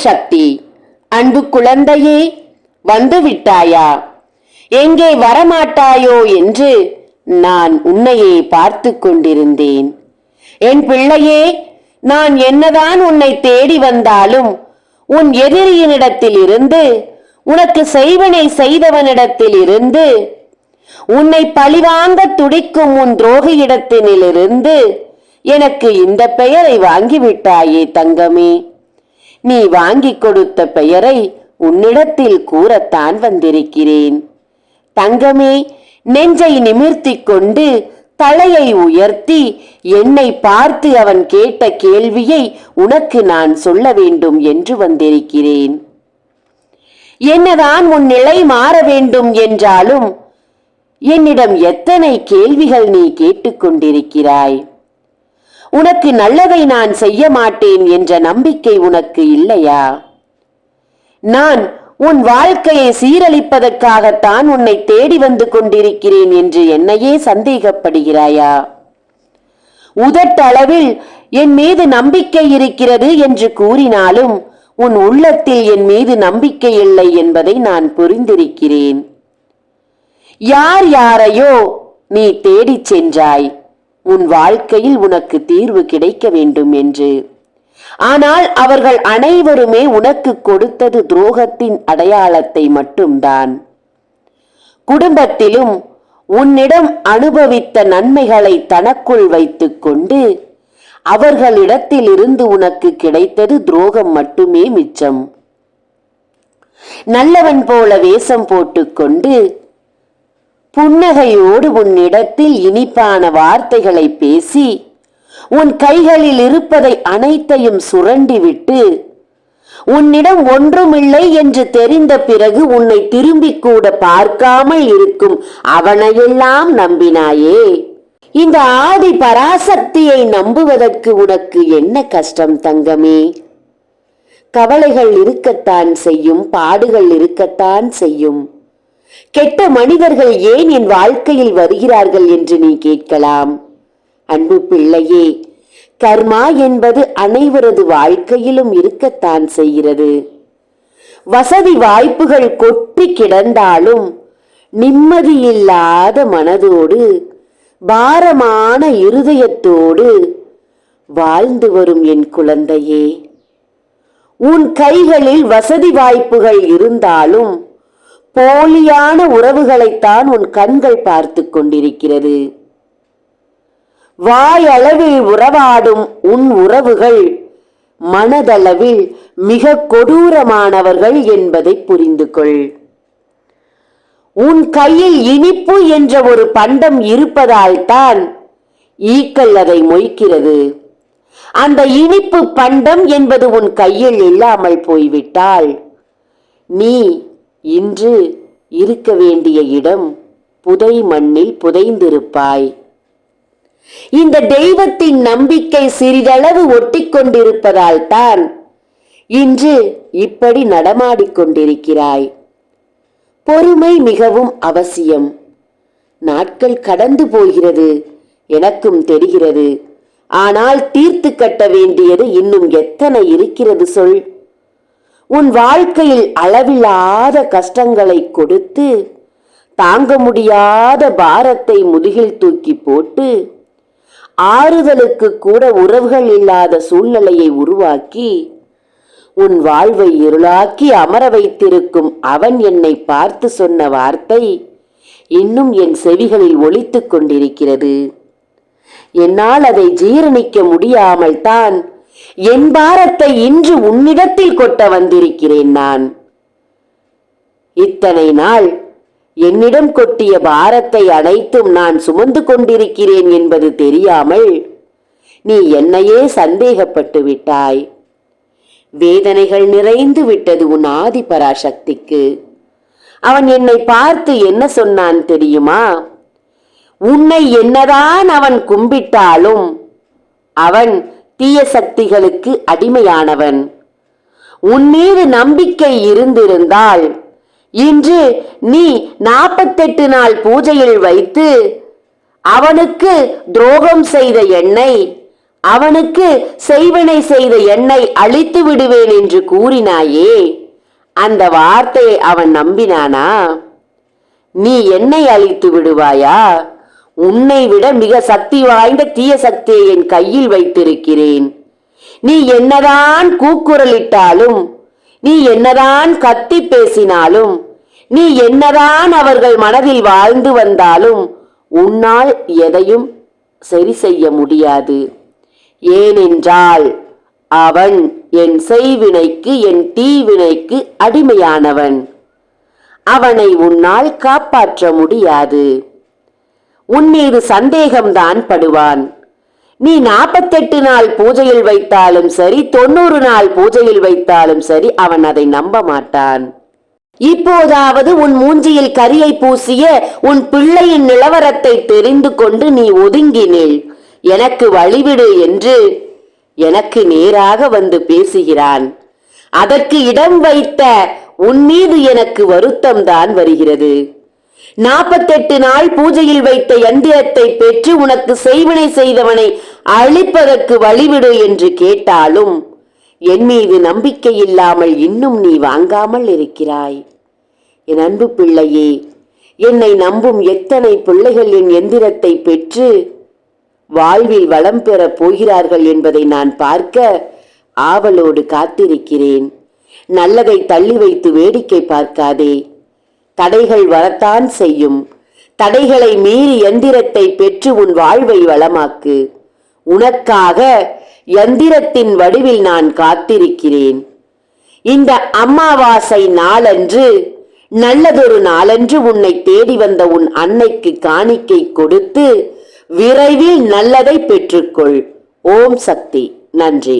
சக்தி. அன்பு குழந்தையே, வந்து விட்டாயா? எங்கே வரமாட்டாயோ என்று நான் உன்னையே பார்த்து கொண்டிருந்தேன். என் பிள்ளையே, நான் என்னதான் உன்னை தேடி வந்தாலும் உன் எதிரியினிடத்தில் இருந்து, உனக்கு செய்வனை செய்தவனிடத்தில் இருந்து, உன்னை பழிவாங்க துடிக்கும் உன் துரோகியிடத்தினிலிருந்து எனக்கு இந்த பெயரை வாங்கிவிட்டாயே தங்கமே. நீ வாங்கி கொடுத்த பெயரை உன்னிடத்தில் கூறத்தான் வந்திருக்கிறேன். தங்கமே, நெஞ்சை நிமிர்த்தி கொண்டு தலையை உயர்த்தி என்னை பார்த்து அவன் கேட்ட கேள்வியை உனக்கு நான் சொல்ல வேண்டும் என்று வந்திருக்கிறேன். என்னதான் உன் நிலை மாற வேண்டும் என்றாலும் என்னிடம் எத்தனை கேள்விகள் நீ கேட்டுக்கொண்டிருக்கிறாய். உனக்கு நல்லதை நான் செய்ய மாட்டேன் என்ற நம்பிக்கை உனக்கு இல்லையா? நான் உன் வாழ்க்கையை சீரழிப்பதற்காகத்தான் உன்னை தேடி வந்து கொண்டிருக்கிறேன் என்று என்னையே சந்தேகப்படுகிறாயா? உதட்டளவில் என் மீது நம்பிக்கை இருக்கிறது என்று கூறினாலும் உன் உள்ளத்தில் என் மீது நம்பிக்கை இல்லை என்பதை நான் புரிந்திருக்கிறேன். யார் யாரையோ நீ தேடிச் சென்றாய் உன் வாழ்க்கையில் உனக்கு தீர்வு கிடைக்க வேண்டும் என்று. ஆனால் அவர்கள் அனைவருமே உனக்கு கொடுத்தது துரோகத்தின் அடையாளத்தை மட்டும்தான். குடும்பத்திலும் உன்னிடம் அனுபவித்த நன்மைகளை தனக்குள் வைத்துக் கொண்டு அவர்களிடத்தில் இருந்து உனக்கு கிடைத்தது துரோகம் மட்டுமே மிச்சம். நல்லவன் போல வேஷம் போட்டுக்கொண்டு புன்னகையோடு உன்னிடத்தில் இனிப்பான வார்த்தைகளை பேசி உன் கைகளில் இருப்பதை அனைத்தையும் சுரண்டிவிட்டு உன்னிடம் ஒன்றுமில்லை என்று தெரிந்த பிறகு உன்னை திரும்பி கூட பார்க்காமல் இருக்கும் அவனையெல்லாம் நம்பினாயே. இந்த ஆதி பராசக்தியை நம்புவதற்கு உனக்கு என்ன கஷ்டம் தங்கமே? கவலைகள் இருக்கத்தான் செய்யும், பாடுகள் இருக்கத்தான் செய்யும். கெட்ட மனிதர்கள் ஏன் என் வாழ்க்கையில் வருகிறார்கள் என்று நீ கேட்கலாம். அன்பு பிள்ளையே, கர்மா என்பது அனைவரது வாழ்க்கையிலும் இருக்கத்தான் செய்கிறது. வசதி வாய்ப்புகள் கொட்டி கிடந்தாலும் நிம்மதியில்லாத மனதோடு பாரமான இருதயத்தோடு வாழ்ந்து வரும் என் குழந்தையே, உன் கைகளில் வசதி வாய்ப்புகள் இருந்தாலும் போலியான உறவுகளைத்தான் உன் கண்கள் பார்த்து கொண்டிருக்கிறது. வாயளவில் உறவாடும் உன் உறவுகள் மனதளவில் மிக கொடூரமானவர்கள் என்பதை புரிந்து கொள். உன் கையில் இனிப்பு என்ற ஒரு பண்டம் இருப்பதால் தான் ஈக்கள் அதை மொய்க்கிறது. அந்த இனிப்பு பண்டம் என்பது உன் கையில் இல்லாமல் போய்விட்டால் நீ இன்று இருக்க வேண்டிய இடம் புதை மண்ணில் புதைந்திருப்பாய். இந்த தெய்வத்தின் நம்பிக்கை சிறிதளவு ஒட்டி கொண்டிருப்பதால் தான் இன்று இப்படி நடமாடிக்கொண்டிருக்கிறாய். பொறுமை மிகவும் அவசியம். நாட்கள் கடந்து போகிறது, எனக்கும் தெரிகிறது. ஆனால் தீர்த்து கட்ட வேண்டியது இன்னும் எத்தனை இருக்கிறது சொல். உன் வாழ்க்கையில் அளவில்லாத கஷ்டங்களை கொடுத்து தாங்க முடியாத பாரத்தை முதுகில் தூக்கி போட்டு ஆறுதலுக்கு கூட உறவுகள் இல்லாத சூழ்நிலையை உருவாக்கி உன் வாழ்வை இருளாக்கி அமர வைத்திருக்கும் அவன் என்னை பார்த்து சொன்ன வார்த்தை இன்னும் என் செவிகளில் ஒலித்துக் கொண்டிருக்கிறது. என்னால் அதை ஜீரணிக்க முடியாமல் தான் என் பாரத்தை இன்று உன்னிடத்தில் கொட்ட வந்திருக்கிறேன். நான் இத்தனை நாள் என்னிடம் கொட்டிய பாரத்தை அனைத்தும் நான் சுமந்து கொண்டிருக்கிறேன் என்பது தெரியாமல் நீ என்னையே சந்தேகப்பட்டு விட்டாய். வேதனைகள் நிறைந்து விட்டது உன் ஆதி பராசக்திக்கு. அவன் என்னை பார்த்து என்ன சொன்னான் தெரியுமா? உன்னை என்னதான் அவன் கும்பிட்டாலும் அவன் தீய சக்திகளுக்கு அடிமையானவன். உன் மீது நம்பிக்கை இருந்திருந்தால் இன்று நீ 48 நாள் பூஜையில் வைத்து அவனுக்கு துரோகம் செய்த என்னை அவனுக்கு செய்வினை செய்த என்னை அழித்து விடுவேன் என்று கூறினாயே, அந்த வார்த்தையை அவன் நம்பினானா? நீ என்னை அழித்து விடுவாயா? உன்னை விட மிக சக்தி வாய்ந்த தீய சக்தியை என் கையில் வைத்திருக்கிறேன். நீ என்னதான் கூக்குரலிட்டாலும், நீ என்னதான் கத்தி பேசினாலும், நீ என்னதான் அவர்கள் மனதில் வாழ்ந்து வந்தாலும் உன்னால் எதையும் சரி செய்ய முடியாது. ஏனென்றால் அவன் என் செய்வினைக்கு, என் தீவினைக்கு அடிமையானவன். அவனை உன்னால் காப்பாற்ற முடியாது. உன் மீது சந்தேகம்தான் படுவான். நீ 48 நாள் பூஜையில் வைத்தாலும் சரி, 90 நாள் பூஜையில் வைத்தாலும் சரி, அவன் அதை நம்ப மாட்டான். இப்போதாவது உன் மூஞ்சியில் கரியை பூசிய உன் பிள்ளையின் நிலவரத்தை தெரிந்து கொண்டு நீ ஒதுங்கி நில், எனக்கு வழிவிடு என்று எனக்கு நேராக வந்து பேசுகிறான். அதற்கு இடம் வைத்த உன் மீது எனக்கு வருத்தம்தான் வருகிறது. 48 நாள் பூஜையில் வைத்த யந்திரத்தை பெற்று உனக்கு செய்வினை செய்தவனை அழிப்பதற்கு வழிவிடு என்று கேட்டாலும் என் மீது நம்பிக்கை இல்லாமல் இன்னும் நீ வாங்காமல் இருக்கிறாய். என் அன்பு பிள்ளையே, என்னை நம்பும் எத்தனை பிள்ளைகள் என் எந்திரத்தை பெற்று வாழ்வில் வளம் பெறப் போகிறார்கள் என்பதை நான் பார்க்க ஆவலோடு காத்திருக்கிறேன். நல்லதை தள்ளி வைத்து வேடிக்கை பார்க்காதே. தடைகள் வரத்தான் செய்யும். தடைகளை மீறி எந்திரத்தை பெற்று உன் வாழ்வை வளமாக்கு. உனக்காக யந்திரத்தின் வடிவில் நான் காத்திருக்கிறேன். இந்த அமாவாசை நாளன்று, நல்லதொரு நாளன்று உன்னை தேடி வந்த உன் அன்னைக்கு காணிக்கை கொடுத்து விரைவில் நல்லதை பெற்றுக்கொள். ஓம் சக்தி. நன்றி.